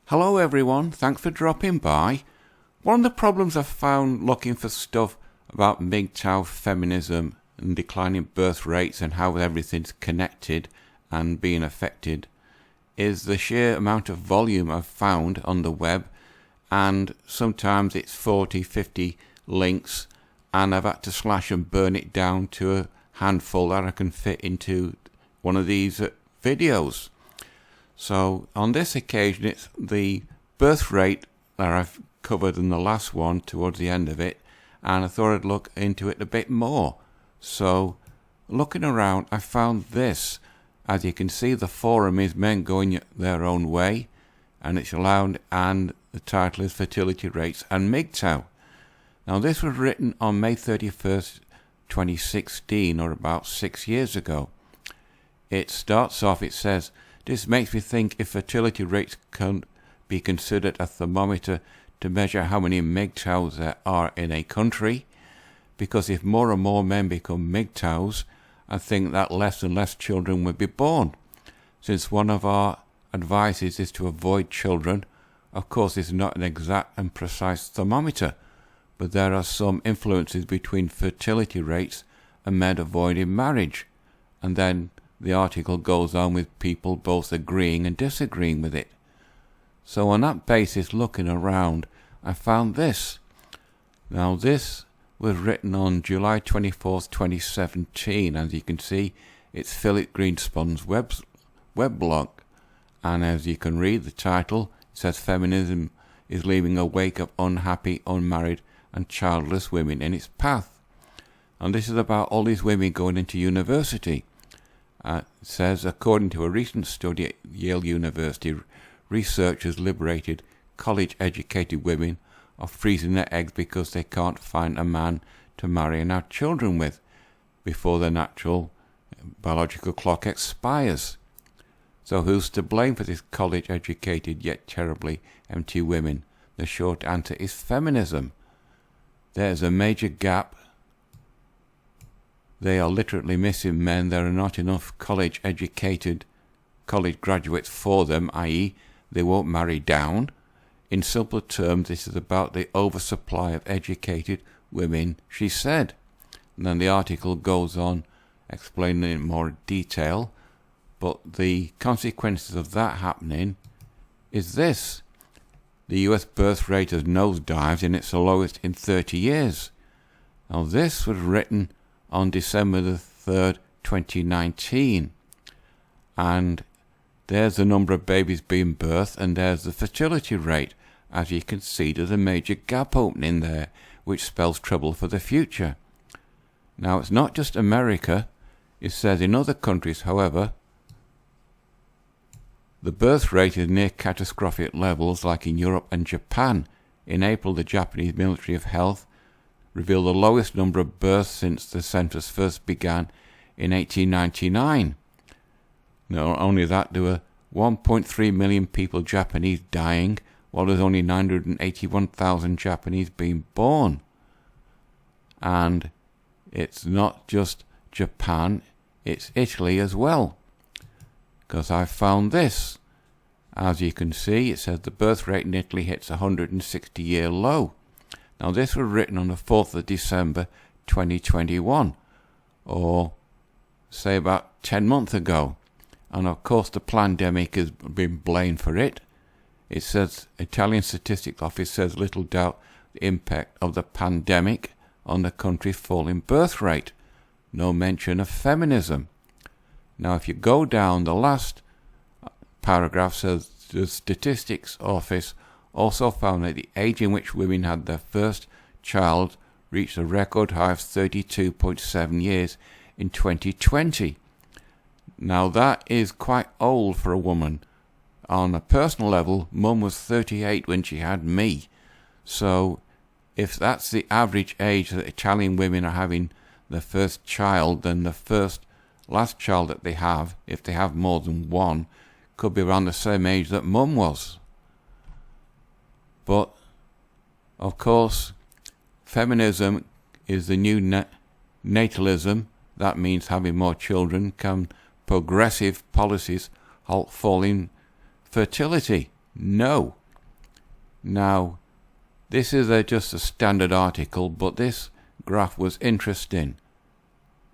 Hello everyone, thanks for dropping by. One of the problems I've found looking for stuff about MGTOW feminism and declining birth rates and how everything's connected and being affected is the sheer amount of volume I've found on the web, and sometimes it's 40, 50 links and I've had to slash and burn it down to a handful that I can fit into one of these videos. So on this occasion it's the birth rate that I've covered in the last one towards the end of it, and I thought I'd look into it a bit more. So looking around I found this. As you can see, the forum is men going their own way, and it's allowed, and the title is Fertility Rates and MGTOW. Now this was written on May 31st 2016, or about 6 years ago. It starts off, it says, "This makes me think if fertility rates can be considered a thermometer to measure how many MGTOWs there are in a country, because if more and more men become MGTOWs, I think that less and less children will be born. Since one of our advices is to avoid children, of course it's not an exact and precise thermometer, but there are some influences between fertility rates and men avoiding marriage." And then the article goes on with people both agreeing and disagreeing with it. So on that basis, looking around, I found this. Now this was written on July 24th, 2017. As you can see, it's Philip Greenspun's web blog. And as you can read the title, it says feminism is leaving a wake of unhappy, unmarried and childless women in its path. And this is about all these women going into university. It says, according to a recent study at Yale University, researchers liberated college-educated women of freezing their eggs because they can't find a man to marry and have children with before their natural biological clock expires. So who's to blame for this college-educated yet terribly empty women? The short answer is feminism. There's a major gap. They are literally missing men. There are not enough college graduates for them, i.e. they won't marry down. In simple terms, this is about the oversupply of educated women, she said. And then the article goes on explaining in more detail, but the consequences of that happening is this. The US birth rate has nosedived, and it's the lowest in 30 years. Now this was written on December the 3rd, 2019. And there's the number of babies being birthed, and there's the fertility rate. As you can see, there's a major gap opening there, which spells trouble for the future. Now, it's not just America. It says in other countries, however, the birth rate is near catastrophic levels, like in Europe and Japan. In April, the Japanese Ministry of Health revealed the lowest number of births since the census first began in 1899. Not only that, there were 1.3 million people Japanese dying, while there's only 981,000 Japanese being born. And it's not just Japan, it's Italy as well. Because I found this. As you can see, it says the birth rate in Italy hits a 160-year low. Now this was written on the 4th of December 2021, or say about 10 months ago. And of course the pandemic has been blamed for it. It says, Italian Statistics Office says little doubt the impact of the pandemic on the country's falling birth rate. No mention of feminism. Now if you go down, the last paragraph says the Statistics Office also found that the age in which women had their first child reached a record high of 32.7 years in 2020. Now that is quite old for a woman. On a personal level, Mum was 38 when she had me. So if that's the average age that Italian women are having their first child, then the last child that they have, if they have more than one, could be around the same age that Mum was. But of course, feminism is the new natalism. That means having more children. Can progressive policies halt falling fertility? No. Now, this is just a standard article, but this graph was interesting.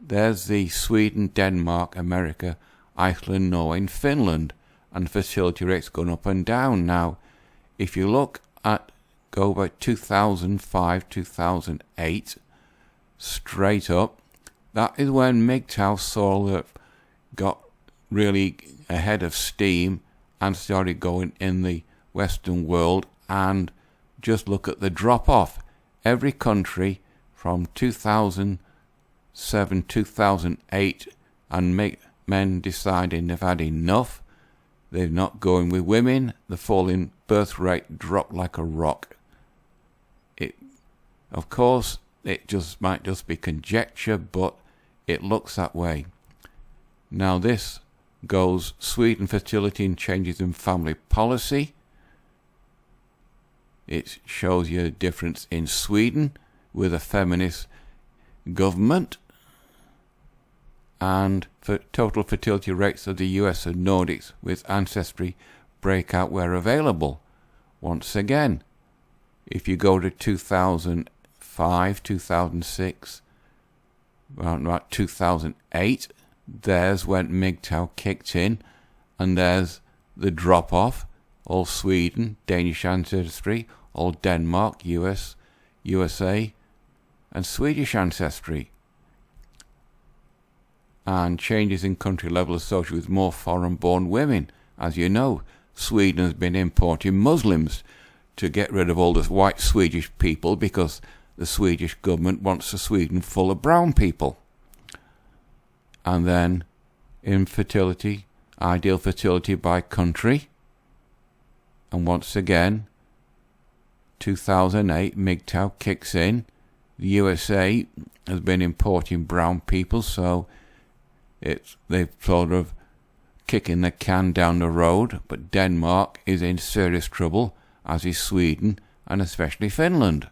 There's the Sweden, Denmark, America, Iceland, Norway, and Finland, and fertility rates going up and down. Now, if you look at, go by 2005, 2008, straight up, that is when MGTOW sort of got really ahead of steam and started going in the Western world. And just look at the drop-off. Every country from 2007, 2008, and men deciding they've had enough, they're not going with women, the falling birth rate dropped like a rock. Of course, it might just be conjecture, but it looks that way. Now this goes Sweden fertility and changes in family policy. It shows you a difference in Sweden with a feminist government, and for total fertility rates of the US and Nordics with ancestry breakout where available. Once again, if you go to 2005, 2006, around about 2008, there's when MGTOW kicked in, and there's the drop-off. All Sweden, Danish ancestry, all Denmark, USA, and Swedish ancestry. And changes in country level associated with more foreign-born women. As you know, Sweden has been importing Muslims to get rid of all the white Swedish people because the Swedish government wants a Sweden full of brown people. And then infertility, ideal fertility by country. And once again, 2008, MGTOW kicks in. The USA has been importing brown people, so they've sort of kicking the can down the road. But Denmark is in serious trouble, as is Sweden, and especially Finland.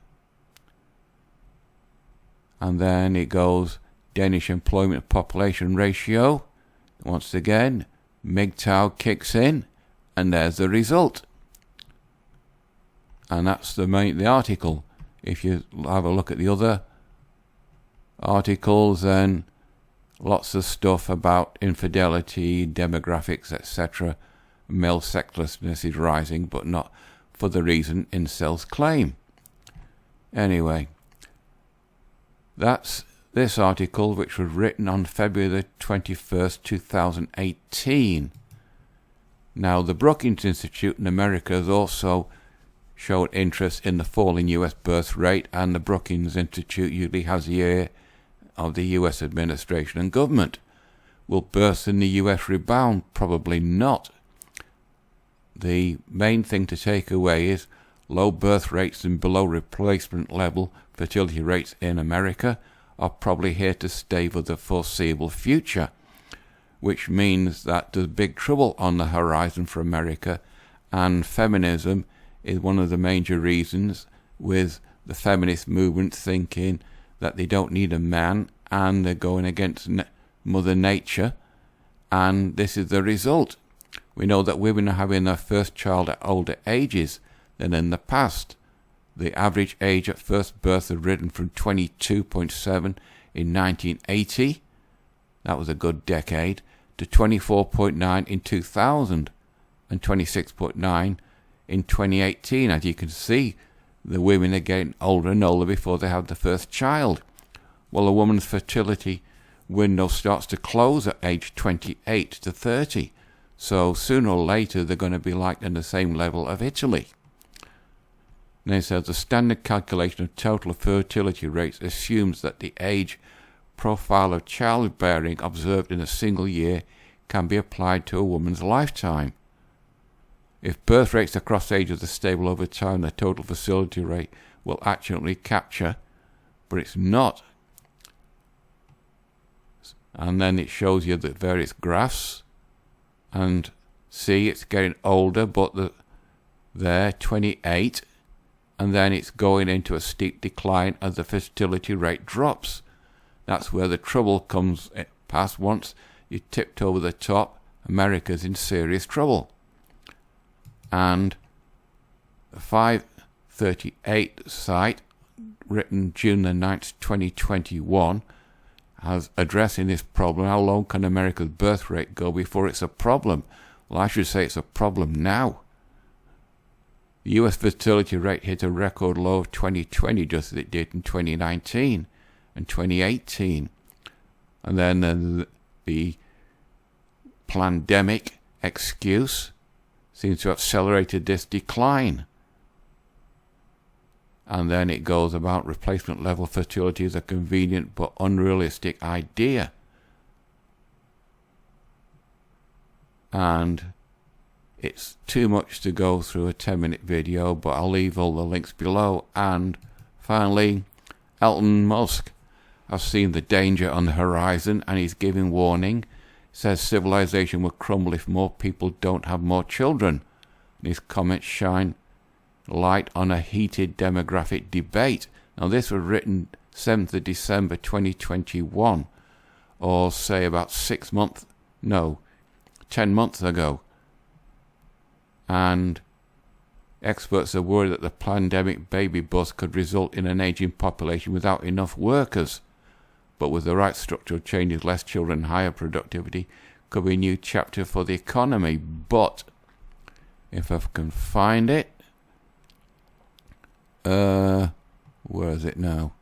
And then it goes Danish employment population ratio. Once again, MGTOW kicks in, and there's the result. And that's the article. If you have a look at the other articles, then lots of stuff about infidelity, demographics, etc. Male sexlessness is rising, but not for the reason incels claim. Anyway, that's this article, which was written on February the 21st, 2018. Now, the Brookings Institute in America has also showed interest in the falling US birth rate, and the Brookings Institute usually has the ear of the US administration and government. Will births in the US rebound? Probably not. The main thing to take away is low birth rates and below replacement level fertility rates in America are probably here to stay for the foreseeable future, which means that there's big trouble on the horizon for America, and feminism is one of the major reasons, with the feminist movement thinking that they don't need a man and they're going against Mother Nature, and this is the result. We know that women are having their first child at older ages than in the past. The average age at first birth had risen from 22.7 in 1980, that was a good decade, to 24.9 in 2000 and 26.9 in 2018. As you can see, the women are getting older and older before they have the first child. Well, a woman's fertility window starts to close at age 28 to 30. So sooner or later, they're going to be like in the same level of Italy. And it says the standard calculation of total fertility rates assumes that the age profile of childbearing observed in a single year can be applied to a woman's lifetime. If birth rates across ages are stable over time, the total fertility rate will accurately capture, but it's not. And then it shows you the various graphs, and see it's getting older, but there 28, and then it's going into a steep decline as the fertility rate drops. That's where the trouble comes past. Once you tipped over the top, America's in serious trouble. And 538 site, written June the 9th, 2021, has addressing this problem. How low can America's birth rate go before it's a problem? Well, I should say it's a problem now. The US fertility rate hit a record low of 2020, just as it did in 2019 and 2018. And then the pandemic excuse seems to have accelerated this decline. And then it goes about replacement level fertility is a convenient but unrealistic idea. And it's too much to go through a 10-minute video, but I'll leave all the links below. And finally, Elon Musk has seen the danger on the horizon and he's giving warning. He says civilization will crumble if more people don't have more children. And his comments shine light on a heated demographic debate. Now this was written 7th of December 2021, or say about 10 months ago. And experts are worried that the pandemic baby bust could result in an aging population without enough workers. But with the right structural changes, less children, higher productivity, could be a new chapter for the economy. But if I can find it, where is it now?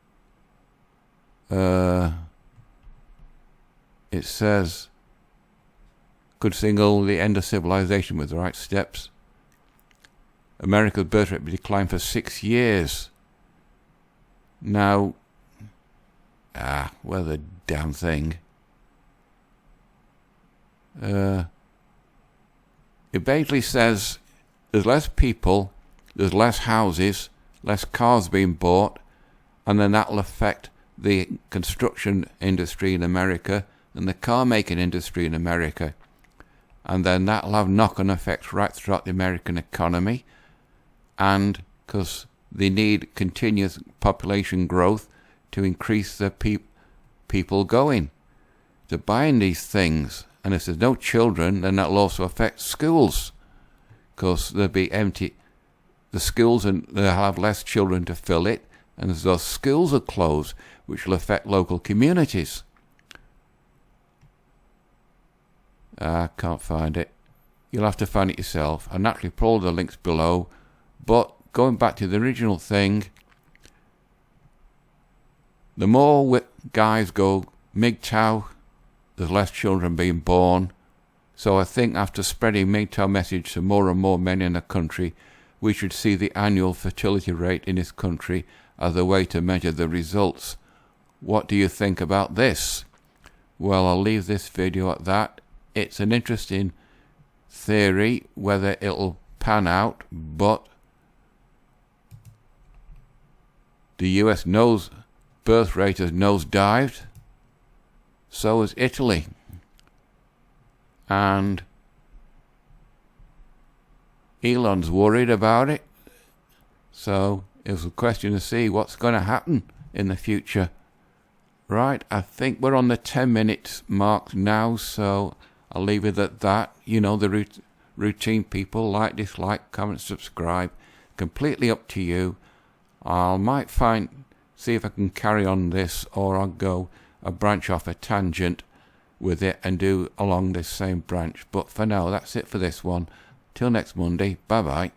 It says, could signal the end of civilization with the right steps. America's birth rate declined for 6 years. Now, well, the damn thing. It basically says there's less people, there's less houses, less cars being bought, and then that'll affect the construction industry in America and the car making industry in America. And then that'll have knock-on effects right throughout the American economy. And because they need continuous population growth to increase the people going to buying these things. And if there's no children, then that'll also affect schools, because they'll be empty. The schools, and they'll have less children to fill it, and as those schools are closed, which will affect local communities. I can't find it. You'll have to find it yourself. I'll naturally put all the links below. But going back to the original thing, the more guys go MGTOW, there's less children being born. So I think after spreading MGTOW message to more and more men in the country, we should see the annual fertility rate in this country as a way to measure the results. What do you think about this? Well, I'll leave this video at that. It's an interesting theory, whether it'll pan out, but the US birth rate has nosedived. So has Italy. And Elon's worried about it. So it's a question to see what's going to happen in the future. Right, I think we're on the 10 minutes mark now, so I'll leave it at that. You know, the routine people, like, dislike, comment, subscribe. Completely up to you. I might see if I can carry on this, or I'll branch off a tangent with it and do along this same branch. But for now, that's it for this one. Till next Monday, bye bye.